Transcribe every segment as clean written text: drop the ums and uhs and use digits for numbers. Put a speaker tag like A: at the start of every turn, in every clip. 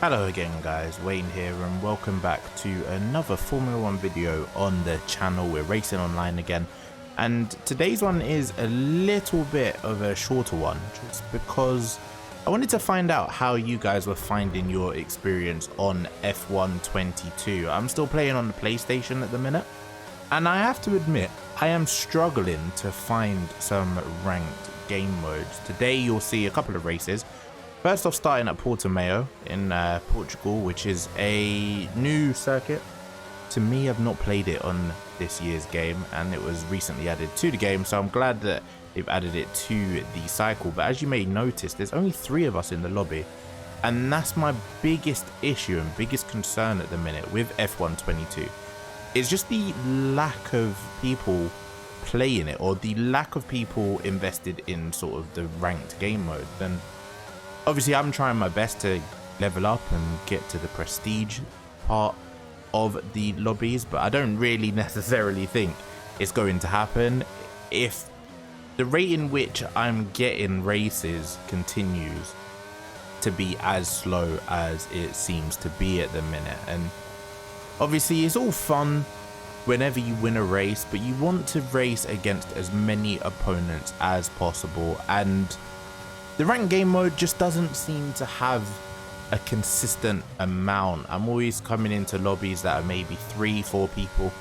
A: Hello again guys, Wayne here and welcome back to another Formula 1 video on the channel. We're racing online again, and today's one is a little bit of a shorter one just because I wanted to find out how you guys were finding your experience on F1 22. I'm still playing on the PlayStation at the minute, and I have to admit I am struggling to find some ranked game modes. Today you'll see a couple of races. First off, starting at Portimao in Portugal, which is a new circuit. To me, I've not played it on this year's game, and it was recently added to the game, so I'm glad that they've added it to the cycle. But as you may notice, there's only 3 of us in the lobby, and that's my biggest issue and biggest concern at the minute with F1 22. It's just the lack of people playing it, or the lack of people invested in sort of the ranked game mode. And obviously, I'm trying my best to level up and get to the prestige part of the lobbies, but I don't really necessarily think it's going to happen if the rate in which I'm getting races continues to be as slow as it seems to be at the minute. And obviously, it's all fun whenever you win a race, but you want to race against as many opponents as possible, and the ranked game mode just doesn't seem to have a consistent amount. I'm always coming into lobbies that are maybe 3-4 people,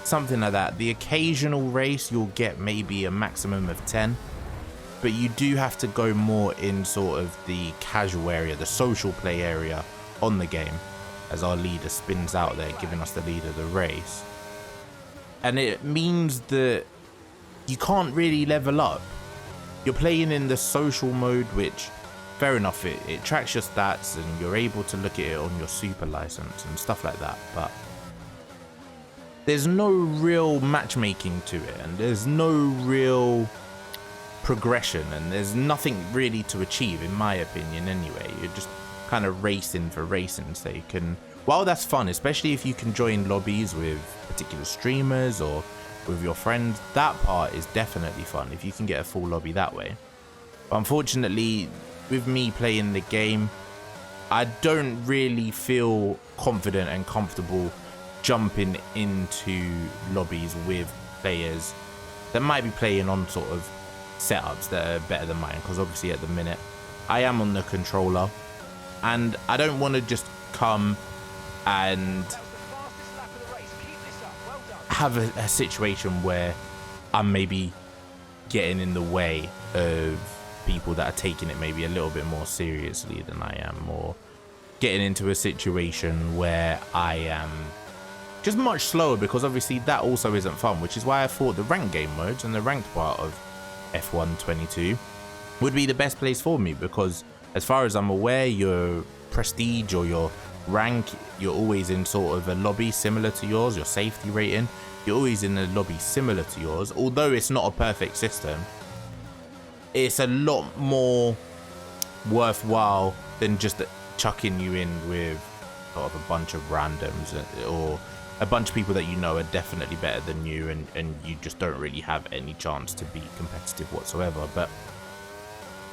A: something like that. The occasional race you'll get maybe a maximum of 10, but you do have to go more in sort of the casual area, the social play area on the game, as our leader spins out there giving us the lead of the race. And it means that you can't really level up. You're playing in the social mode, which, fair enough, it tracks your stats and you're able to look at it on your super license and stuff like that, but there's no real matchmaking to it, and there's no real progression, and there's nothing really to achieve, in my opinion anyway. You're just kind of racing for racing's sake, and while that's fun, especially if you can join lobbies with particular streamers or with your friends, that part is definitely fun if you can get a full lobby that way. But unfortunately, with me playing the game, I don't really feel confident and comfortable jumping into lobbies with players that might be playing on sort of setups that are better than mine, because obviously at the minute I am on the controller, and I don't want to just come and have a situation where I'm maybe getting in the way of people that are taking it maybe a little bit more seriously than I am, or getting into a situation where I am just much slower, because obviously that also isn't fun, which is why I thought the ranked game modes and the ranked part of F1 22 would be the best place for me, because as far as I'm aware, your prestige or your rank, you're always in sort of a lobby similar to yours. Your safety rating, you're always in a lobby similar to yours. Although it's not a perfect system, it's a lot more worthwhile than just chucking you in with sort of a bunch of randoms, or a bunch of people that you know are definitely better than you, and you just don't really have any chance to be competitive whatsoever. But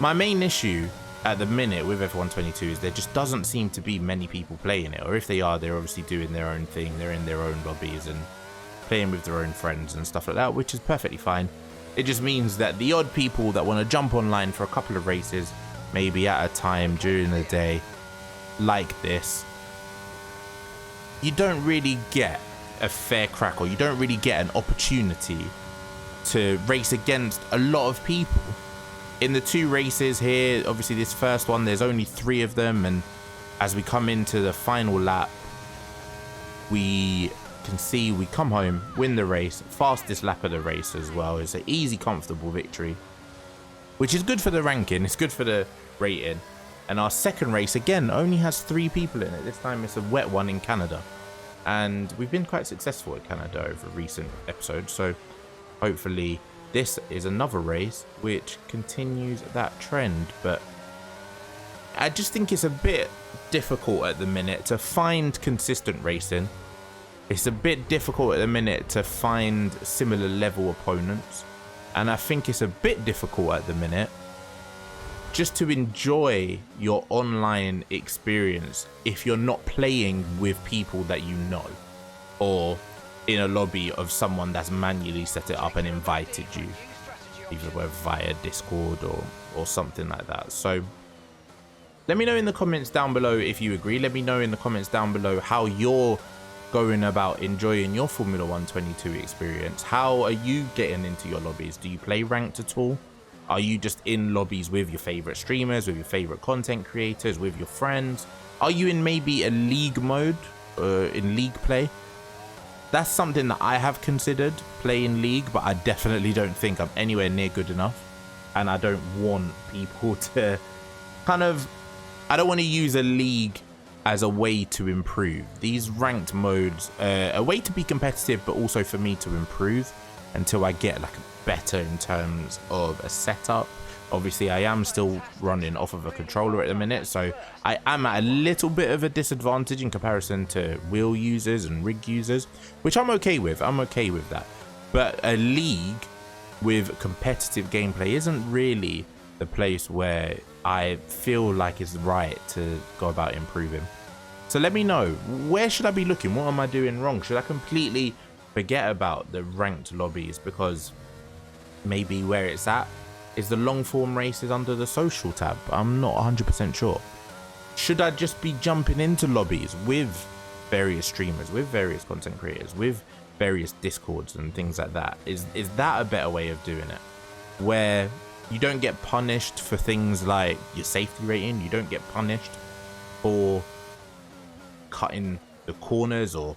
A: my main issue at the minute with F1 22 is there just doesn't seem to be many people playing it, or if they are, they're obviously doing their own thing. They're in their own lobbies and playing with their own friends and stuff like that, which is perfectly fine. It just means that the odd people that want to jump online for a couple of races, maybe at a time during the day like this, you don't really get a fair crack, or you don't really get an opportunity to race against a lot of people. In the 2 races here, obviously this first one, there's only 3 of them, and as we come into the final lap, we can see we come home, win the race, fastest lap of the race as well. It's an easy, comfortable victory, which is good for the ranking, it's good for the rating. And our second race, again, only has 3 people in it. This time it's a wet one in Canada, and we've been quite successful at Canada over recent episodes, so hopefully this is another race which continues that trend. But I just think it's a bit difficult at the minute to find consistent racing. It's a bit difficult at the minute to find similar level opponents, and I think it's a bit difficult at the minute just to enjoy your online experience if you're not playing with people that you know, or in a lobby of someone that's manually set it up and invited you, either via Discord or something like that. So let me know in the comments down below if you agree. Let me know in the comments down below how you're going about enjoying your Formula 1 22 experience. How are you getting into your lobbies? Do you play ranked at all? Are you just in lobbies with your favorite streamers, with your favorite content creators, with your friends? Are you in maybe a league mode, in league play? That's something that I have considered, playing league, but I definitely don't think I'm anywhere near good enough. And I don't want people to I don't want to use a league as a way to improve. These ranked modes are a way to be competitive, but also for me to improve until I get like better in terms of a setup. Obviously I am still running off of a controller at the minute, so I am at a little bit of a disadvantage in comparison to wheel users and rig users, which I'm okay with. I'm okay with that. But a league with competitive gameplay isn't really the place where I feel like it's right to go about improving. So let me know, where should I be looking? What am I doing wrong? Should I completely forget about the ranked lobbies because maybe where it's at is the long form races under the social tab? I'm not 100% sure. Should I just be jumping into lobbies with various streamers, with various content creators, with various discords and things like that? Is that a better way of doing it, where you don't get punished for things like your safety rating, you don't get punished for cutting the corners or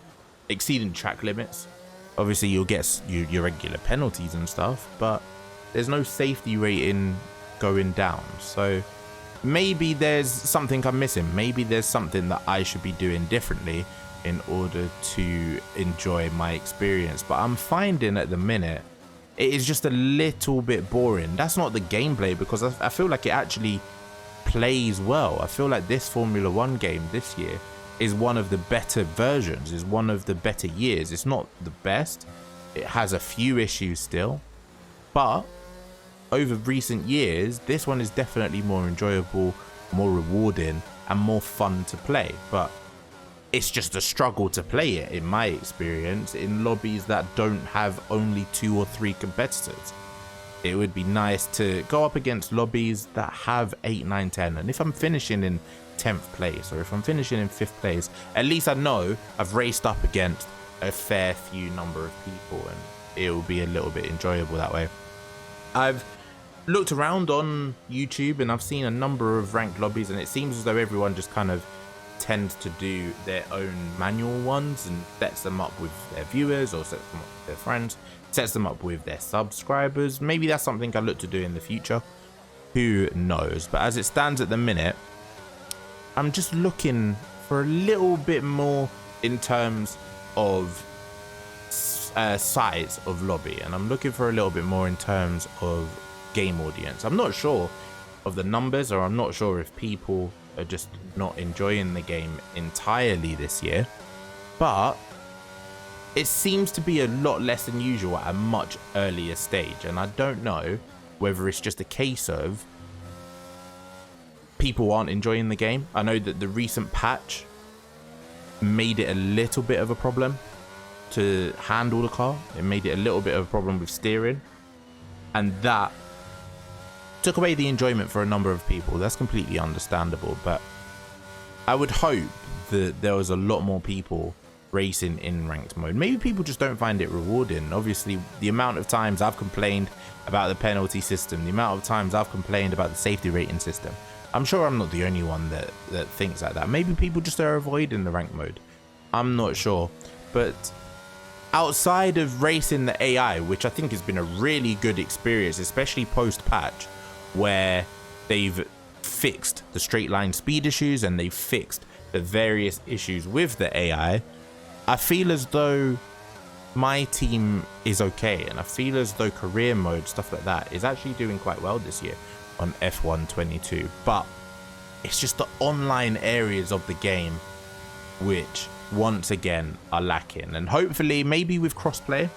A: exceeding track limits? Obviously you'll get your regular penalties and stuff, but there's no safety rating going down. So maybe there's something I'm missing. Maybe there's something that I should be doing differently in order to enjoy my experience. But I'm finding at the minute it is just a little bit boring. That's not the gameplay, because I feel like it actually plays well. I feel like this Formula 1 game this year is one of the better versions, is one of the better years. It's not the best. It has a few issues still, but over recent years, this one is definitely more enjoyable, more rewarding, and more fun to play. But it's just a struggle to play it, in my experience, in lobbies that don't have only 2 or 3 competitors. It would be nice to go up against lobbies that have 8, 9, 10. And if I'm finishing in 10th place, or if I'm finishing in 5th place, at least I know I've raced up against a fair few number of people, and it will be a little bit enjoyable that way. I've looked around on YouTube and I've seen a number of ranked lobbies, and it seems as though everyone just kind of tends to do their own manual ones and sets them up with their viewers, or sets them up with their friends, sets them up with their subscribers. Maybe that's something I look to do in the future, who knows. But as it stands at the minute, I'm just looking for a little bit more in terms of size of lobby, and I'm looking for a little bit more in terms of game audience. I'm not sure of the numbers, or I'm not sure if people are just not enjoying the game entirely this year, but it seems to be a lot less than usual at a much earlier stage. And I don't know whether it's just a case of people aren't enjoying the game. I know that the recent patch made it a little bit of a problem to handle the car. It made it a little bit of a problem with steering, and that took away the enjoyment for a number of people. That's completely understandable, but I would hope that there was a lot more people racing in ranked mode. Maybe people just don't find it rewarding. Obviously, the amount of times I've complained about the penalty system, the amount of times I've complained about the safety rating system, I'm sure I'm not the only one that thinks like that. Maybe people just are avoiding the ranked mode. I'm not sure. But outside of racing the AI, which I think has been a really good experience, especially post-patch, where they've fixed the straight line speed issues and they've fixed the various issues with the AI, I feel as though my team is okay, and I feel as though career mode, stuff like that, is actually doing quite well this year on F1 22. But it's just the online areas of the game which once again are lacking. And hopefully, maybe with crossplay,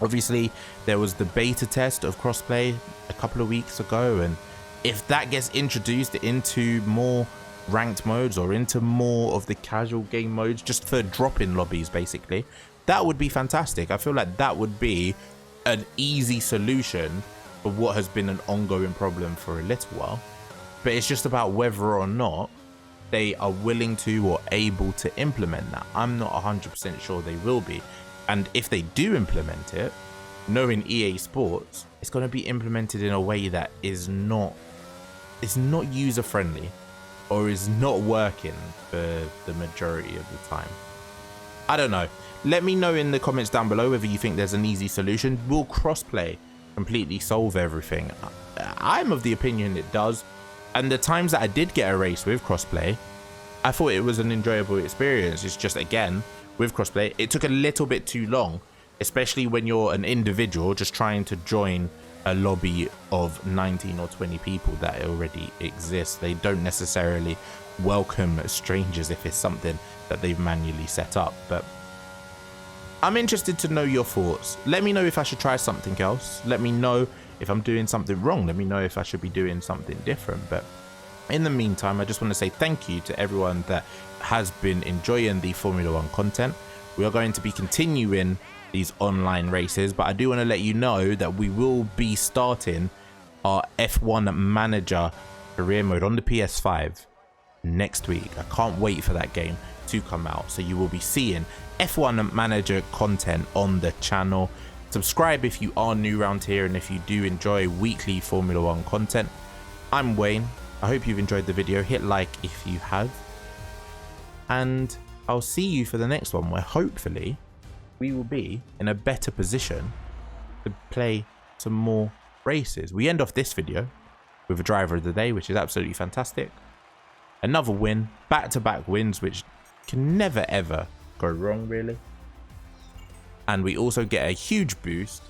A: obviously there was the beta test of crossplay a couple of weeks ago, and If that gets introduced into more ranked modes or into more of the casual game modes, just for drop-in lobbies basically, that would be fantastic. I feel like that would be an easy solution for what has been an ongoing problem for a little while. But it's just about whether or not they are willing to or able to implement that. I'm not 100% sure they will be. And if they do implement it, knowing EA Sports, it's going to be implemented in a way that is not user friendly or is not working for the majority of the time. I don't know. Let me know in the comments down below whether you think there's an easy solution. Will crossplay completely solve everything? I'm of the opinion it does. And the times that I did get a race with crossplay, I thought it was an enjoyable experience. It's just, again, with crossplay, it took a little bit too long, especially when you're an individual just trying to join a lobby of 19 or 20 people that already exists. They don't necessarily welcome strangers if it's something that they've manually set up. But I'm interested to know your thoughts. Let me know if I should try something else. Let me know if I'm doing something wrong. Let me know if I should be doing something different. But in the meantime, I just want to say thank you to everyone that has been enjoying the Formula 1 content. We are going to be continuing these online races, but I do want to let you know that we will be starting our F1 Manager career mode on the PS5 next week. I can't wait for that game to come out. So you will be seeing F1 Manager content on the channel. Subscribe if you are new around here and if you do enjoy weekly Formula 1 content. I'm Wayne. I hope you've enjoyed the video. Hit like if you have. And I'll see you for the next one, where hopefully we will be in a better position to play some more races. We end off this video with a driver of the day, which is absolutely fantastic. Another win, back-to-back wins, which can never ever go wrong really. And we also get a huge boost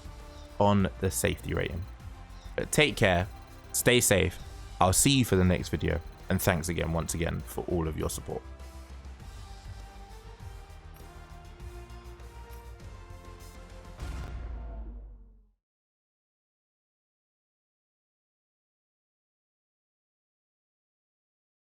A: on the safety rating. But take care, stay safe. I'll see you for the next video, and thanks again once again for all of your support.